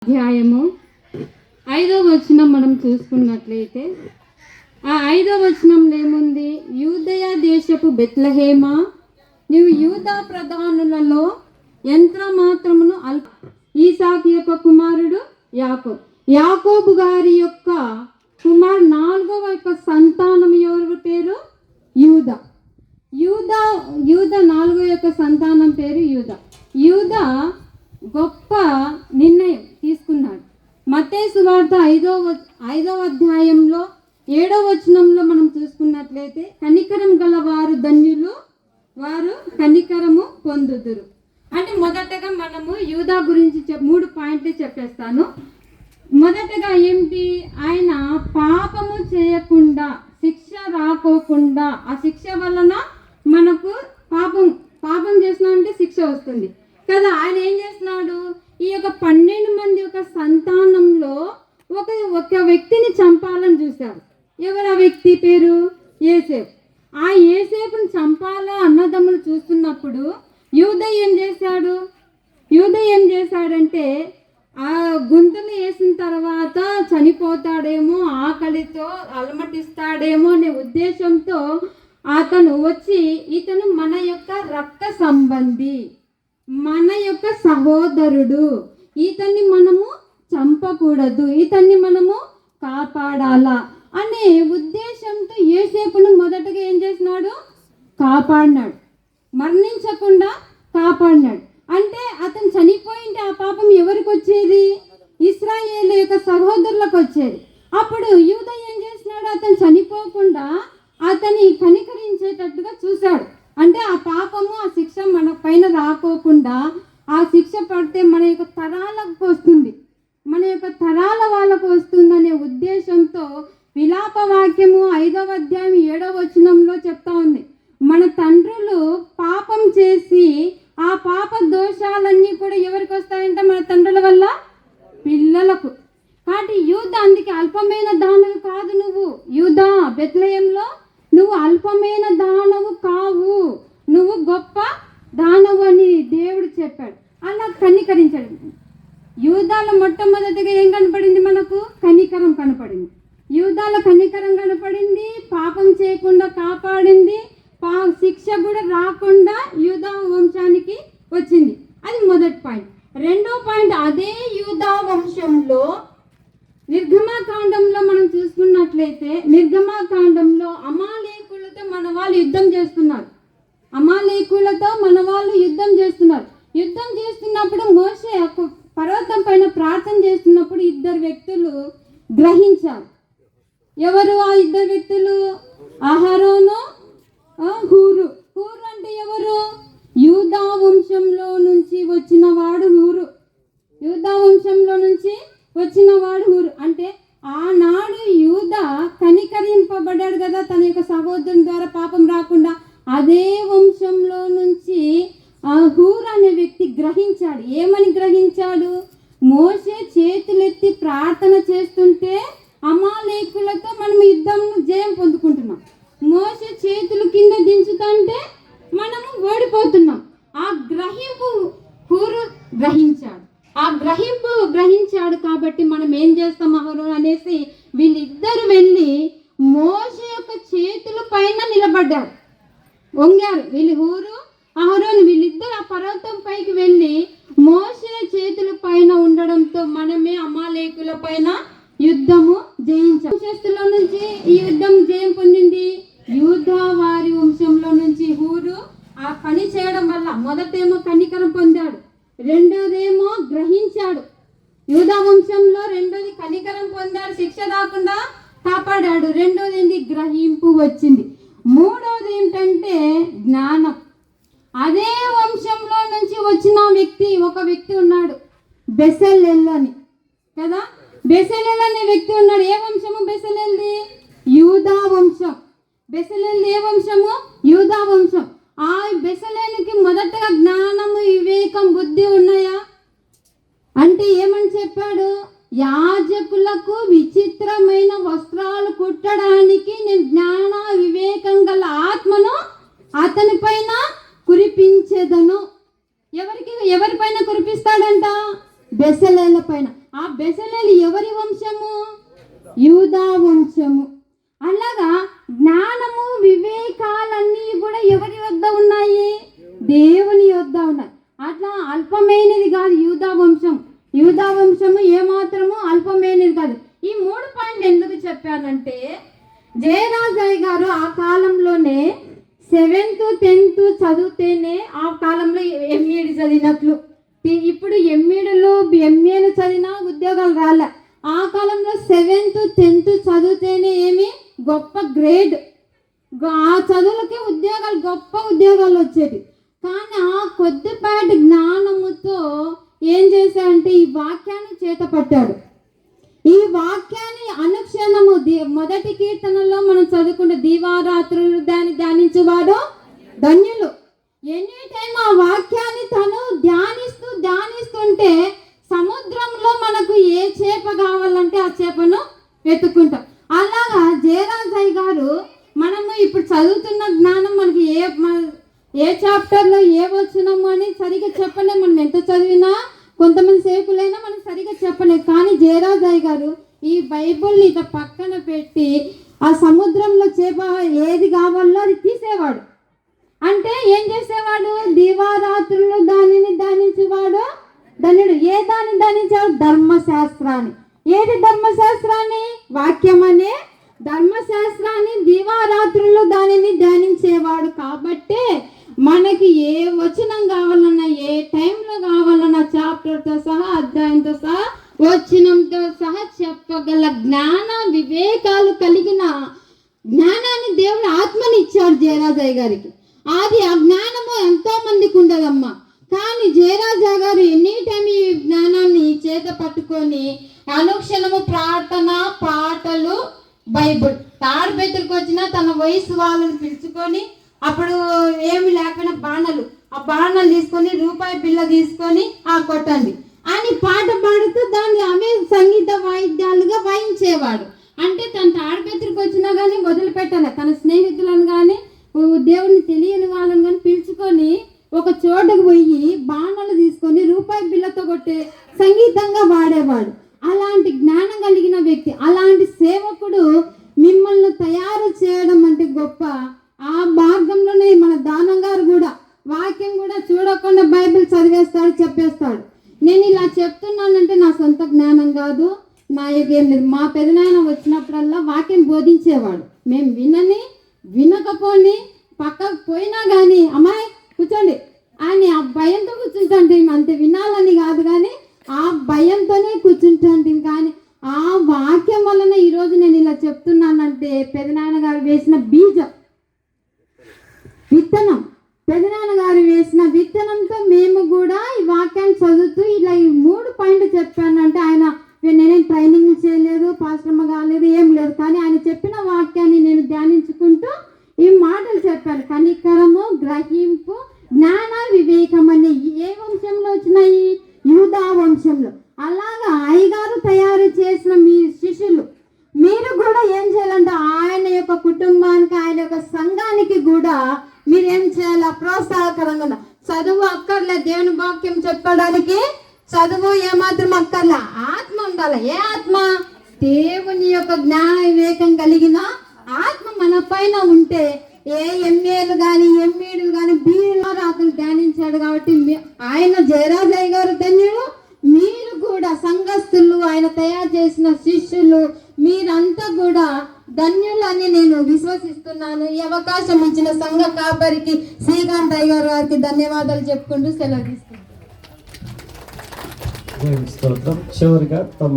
అధ్యాయము 5వ వచనం మనం చూసుకున్నట్లయితే ఆ 5వ వచనంలో ఏముంది? యూదయ దేశపు బెత్లెహేమా, నీవు యూదా ప్రధానులలో యంత్ర మాత్రమును ఈసాకు యొక్క కుమారుడు యాకోబు గారి యొక్క కుమారు 4వ యొక్క సంతానం ఎవరి పేరు? యూదా 4వ యొక్క సంతానం పేరు యూదా గొప్ప నిర్ణయం తీసుకున్నాడు. మత్తయి సువార్త 5వ అధ్యాయంలో 7వ వచనంలో మనం చూసుకున్నట్లయితే కనికరం గల వారు ధన్యులు, వారు కనికరము పొందుదురు. అంటే మొదటగా మనము యూదా గురించి 3 పాయింట్లు చెప్పేస్తాను. మొదటగా ఏంటి? ఆయన పాపము చేయకుండా, శిక్ష రాకోకుండా, ఆ శిక్ష వలన మనకు పాపం చేసినామంటే శిక్ష వస్తుంది కదా. ఆయన ఏం చేస్తున్నాడు? ఈ యొక్క 12 మంది యొక్క సంతానంలో ఒక వ్యక్తిని చంపాలని చూశారు. ఎవరు ఆ వ్యక్తి? పేరు యోసేపు. ఆ యోసేపుని చంపాలా అన్నదమ్ములు చూస్తున్నప్పుడు యూదా ఏం చేశాడంటే ఆ గుంతలు వేసిన తర్వాత చనిపోతాడేమో, ఆకలితో అలమటిస్తాడేమో అనే ఉద్దేశంతో అతను వచ్చి, ఇతను మన యొక్క రక్త సంబంధి, మన యొక్క సహోదరుడు, ఇతన్ని మనము చంపకూడదు, ఇతన్ని మనము కాపాడాలా అనే ఉద్దేశంతో యోసేపును మొదటగా ఏం చేసినాడు? కాపాడినాడు, మరణించకుండా కాపాడినాడు. అంటే అతను చనిపోయింటే ఆ పాపం ఎవరికి వచ్చేది? ఇశ్రాయేలు యొక్క సహోదరులకు వచ్చేది. అప్పుడు యూదా ఏం చేసినాడు? అతను చనిపోకుండా అతని కనికరించేటట్టుగా చూశాడు. అంటే ఆ పాపము, ఆ శిక్ష మన పైన రాకోకుండా, ఆ శిక్ష పడితే మన యొక్క తరాలకు వస్తుంది, మన యొక్క తరాల వాళ్ళకు వస్తుందనే ఉద్దేశంతో విలాప వాక్యము 5వ అధ్యాయం 7వ వచనంలో చెప్తా ఉంది. మన తండ్రులు పాపం చేసి ఆ పాప దోషాలన్నీ కూడా ఎవరికి వస్తాయంటే మన తండ్రుల వల్ల పిల్లలకు. కాబట్టి యూదా అందుకే అల్పమైన దానవు కాదు నువ్వు. యూదా బెత్లెహేములో నువ్వు అల్పమైన దానవు కావు, నువ్వు గొప్ప దానవు అని దేవుడు చెప్పాడు. అలా కనికరించాడు. యూదాలో మొట్టమొదటిగా ఏం కనపడింది? మనకు కనికరం కనపడింది. యూదాలో కనికరం కనపడింది, పాపం చేయకుండా కాపాడింది, శిక్ష కూడా రాకుండా యూదా వంశానికి వచ్చింది. అది మొదటి పాయింట్. రెండో పాయింట్, అదే యూదా వంశంలో నిర్గమాకాండంలో మనం చూసుకున్నట్లయితే, నిర్గమాకాండంలో అమాలేకులతో మన వాళ్ళు యుద్ధం చేస్తున్నారు. యుద్ధం చేస్తున్నప్పుడు మోషే పర్వతం పైన ప్రార్థన చేస్తున్నప్పుడు 2 వ్యక్తులు గ్రహించారు. ఎవరు ఆ 2 వ్యక్తులు? అహరోను, హూరు. అంటే ఎవరు? యూదా వంశంలో నుంచి వచ్చిన వాడు హూరు. అంటే ఆనాడు యూదా కనికరింపబడ్డాడు కదా, తన యొక్క సహోదరుని ద్వారా పాపం రాకుండా. అదే వంశంలో నుంచి హూరు అనే వ్యక్తి గ్రహించాడు. ఏమని గ్రహించాడు? మోషే చేతులెత్తి ప్రార్థన చేస్తుంటే అమాలేకులతో మనం యుద్ధం జయం పొందుకుంటున్నాం, మోషే చేతులు కింద దించుతుంటే మనము ఓడిపోతున్నాం. ఆ గ్రహింపు హూరు గ్రహించాడు. కాబట్టి మనం ఏం చేస్తాం? అహరోను అనేసి వీళ్ళిద్దరు వెళ్ళి మోషే యొక్క చేతుల పైన నిలబడ్డారు, వంగారు. వీళ్ళు హూరు, అహరోను వీళ్ళిద్దరు ఆ పర్వతం పైకి వెళ్ళి మోషే చేతుల పైన ఉండడంతో మనమే అమాలేకుల పైన యుద్ధము జయించాం. వంశస్థుల నుంచి ఈ యుద్ధం జయం పొందింది యూదా వారి వంశంలో నుంచి. హూరు ఆ పని చేయడం వల్ల మొదటేమో కనికరం పొందాడు, రెండోదేమో గ్రహించాడు. యూదా వంశంలో రెండోది కనికరం పొందాడు, శిక్ష రాకుండా కాపాడాడు. రెండోది ఏంటి? గ్రహింపు వచ్చింది. మూడోది ఏంటంటే జ్ఞానం. అదే వంశంలో నుంచి వచ్చిన ఒక వ్యక్తి ఉన్నాడు, బెసలేల్ అని కదా. బెసలేల్ అనే వ్యక్తి ఉన్నాడు. ఏ వంశము బెసలేల్ది? యూదా వంశం. బెసలేల్ ఏ వంశము? యూదా వంశం. ఆ బెసలేలుకి మొదటగా జ్ఞానము, వివేకం, బుద్ధి ఉన్నాయా అంటే ఏమని చెప్పాడు? యాజకులకు విచిత్రమైన వస్త్రాలు కుట్టడానికి నేను జ్ఞాన వివేకం గల ఆత్మను అతని పైన కురిపించేదను. ఎవరిపైన కురిపిస్తాడంట? బెసలేల పైన. ఆ బెసలేలు ఎవరి వంశము? యూదా వంశము. అలాగా జ్ఞానము వివేకాలన్నీ కూడా ఎవరి వద్ద ఉన్నాయి? దేవుని వద్ద ఉన్నాయి. అట్లా అల్పమైనది కాదు యూదా వంశం. యూదా వంశము ఏమాత్రము అల్పమైనది కాదు. ఈ 3 పాయింట్లు ఎందుకు చెప్పానంటే, జయరాజయ్య గారు ఆ కాలంలోనే 7th 10th చదివితేనే ఆ కాలంలో ఎంఈడి చదివినట్లు. ఇప్పుడు ఎంఈడులు ఎంఏలు చదివినా ఉద్యోగాలు రాలే. ఆ కాలంలో 7th 10th చదివితేనే ఏమి గొప్ప గ్రేడ్, ఆ చదువులకే ఉద్యోగాలు, గొప్ప ఉద్యోగాలు వచ్చేది. కానీ ఆ కొద్దిపాటి జ్ఞానముతో ఏం చేశాడంటే ఈ వాక్యాన్ని చేత పట్టాడు. ఈ వాక్యాన్ని అనుక్షణము మొదటి కీర్తనలో మనం చదువుకుంటే దీవారాత్రులు దాన్ని ధ్యానించేవాడు ధన్యులు. ఎనీ టైం ఆ వాక్యాన్ని తను ధ్యానిస్తుంటే సముద్రంలో మనకు ఏ చేప కావాలంటే ఆ చేపను వెతుక్కుంటాం. అలాగా జయరాజయ్య గారు మనము ఇప్పుడు చదువుతున్న జ్ఞానం మనకి ఏ చాప్టర్లో ఏ వచనము అని సరిగా చెప్పలేము. మనం ఎంత చదివినా, కొంతమంది సేవకులైనా మనం సరిగా చెప్పలేదు. కానీ జయరాజయ్య గారు ఈ బైబిల్ని ఇట్లా పక్కన పెట్టి ఆ సముద్రంలో చేప ఏది కావాలో అది తీసేవాడు. అంటే ఏం చేసేవాడు? దివారాత్రులు దానిని ధ్యానించేవాడు ధన్యుడు. ఏ దాన్ని ధ్యానించాడు? ధర్మశాస్త్రాన్ని. ఏది ధర్మశాస్త్రాన్ని? వాక్యం అనే ధర్మశాస్త్రాన్ని దివారాత్రులు దానిని ధ్యానించేవాడు. కాబట్టి మనకి ఏ వచనం కావాలన్నా, ఏ టైంలో కావాలన్నా, చాప్టర్తో సహా, అధ్యాయంతో సహా, వచనంతో సహా చెప్పగల జ్ఞాన వివేకాలు కలిగిన జ్ఞానాన్ని దేవుడు ఆత్మని ఇచ్చాడు జయరాజయ్య గారికి. అది ఆ జ్ఞానము ఎంతో మందికి ఉండదమ్మా. కానీ జయరాజయ్య గారు ఎనీ టైం ఈ జ్ఞానాన్ని చేత పట్టుకొని అనుక్షణము ప్రార్థన, పాటలు, బైబుల్. తాడిపెత్తులకు వచ్చినా తన వయసు వాళ్ళని పిలుచుకొని, అప్పుడు ఏమి లేకుండా ఆ బాణాలు తీసుకొని రూపాయి బిళ్ళ తీసుకొని కొట్టండి అని పాట పాడుతూ దాన్ని అవే సంగీత వాయిద్యాలుగా వాయించేవాడు. అంటే తన తాడిపెత్తులకు వచ్చినా కానీ వదిలిపెట్టాలి. తన స్నేహితులను కానీ దేవుని తెలియని వాళ్ళని కానీ పిలుచుకొని ఒక చోటుకు పోయి బాణాలు తీసుకొని రూపాయి బిళ్ళతో కొట్టే సంగీతంగా వాడేవాడు. అలాంటి జ్ఞానం కలిగిన వ్యక్తి, అలాంటి సేవకుడు మిమ్మల్ని తయారు చేయడం అంటే గొప్ప. ఆ మార్గంలోనే మన దానం గారు కూడా వాక్యం కూడా చూడకుండా బైబిల్ చదివేస్తాడు, చెప్పేస్తాడు. నేను ఇలా చెప్తున్నానంటే నా సొంత జ్ఞానం కాదు, నా ఏం లేదు. మా పెదనాయన వచ్చినప్పుడల్లా వాక్యం బోధించేవాడు. మేము వినకపోని పక్కకు పోయినా కానీ అమ్మాయి కూర్చోండి అని ఆ భయంతో కూర్చుంటాంటే, అంతే వినాలని కాదు కానీ ఆ భయంతోనే కూర్చుంటాంటే. కానీ ఆ వాక్యం వలన ఈరోజు నేను ఇలా చెప్తున్నానంటే పెదనాయన గారు వేసిన విత్తనం, పెదనాన్న గారు వేసిన విత్తనంతో మేము కూడా ఈ వాక్యాన్ని చదువుతూ ఇలా ఈ 3 పాయింట్లు చెప్పానంటే, ఆయన నేనేం ట్రైనింగ్ చేయలేదు, పాశ్రమ కాలేదు, ఏం లేదు. కానీ ఆయన చెప్పిన వాక్యాన్ని నేను ధ్యానించుకుంటూ ఈ మాటలు చెప్పాను. కనికరము, గ్రహింపు, జ్ఞాన వివేకం అనే ఏ వంశంలో వచ్చినాయి? యూదా వంశంలో. అలాగా అయ్యగారు తయారు చేసిన మీ శిష్యులు మీరు కూడా ఏం చేయాలంటే ఆయన యొక్క కుటుంబానికి, ఆయన యొక్క సంఘానికి కూడా మీరేం చేయాలి? ప్రోత్సాహకరంగా. చదువు అక్కర్లే, దేవుని వాక్యం చెప్పడానికి చదువు ఏమాత్రం అక్కర్లే, ఆత్మ ఉండాలి. ఏ ఆత్మ? దేవుని యొక్క జ్ఞాన వివేకం కలిగిన ఆత్మ మన పైన ఉంటే ఏ ఎంఏలు కానీ ఎంఈడీలు కానీ బీఈలో అతను ధ్యానించాడు. కాబట్టి ఆయన జయరాజయ్య గారు ధన్యుడు. మీరు కూడా సంఘస్థులు, ఆయన తయారు చేసిన శిష్యులు, మీరంతా కూడా ధన్యులని నేను విశ్వసిస్తున్నాను. ఈ అవకాశం ఇచ్చిన సంఘ కాపరికి శ్రీకాంత్ అయ్య గారికి ధన్యవాదాలు చెప్పుకుంటూ సెలవు తీసుకుంటాను. చివరిగా తమ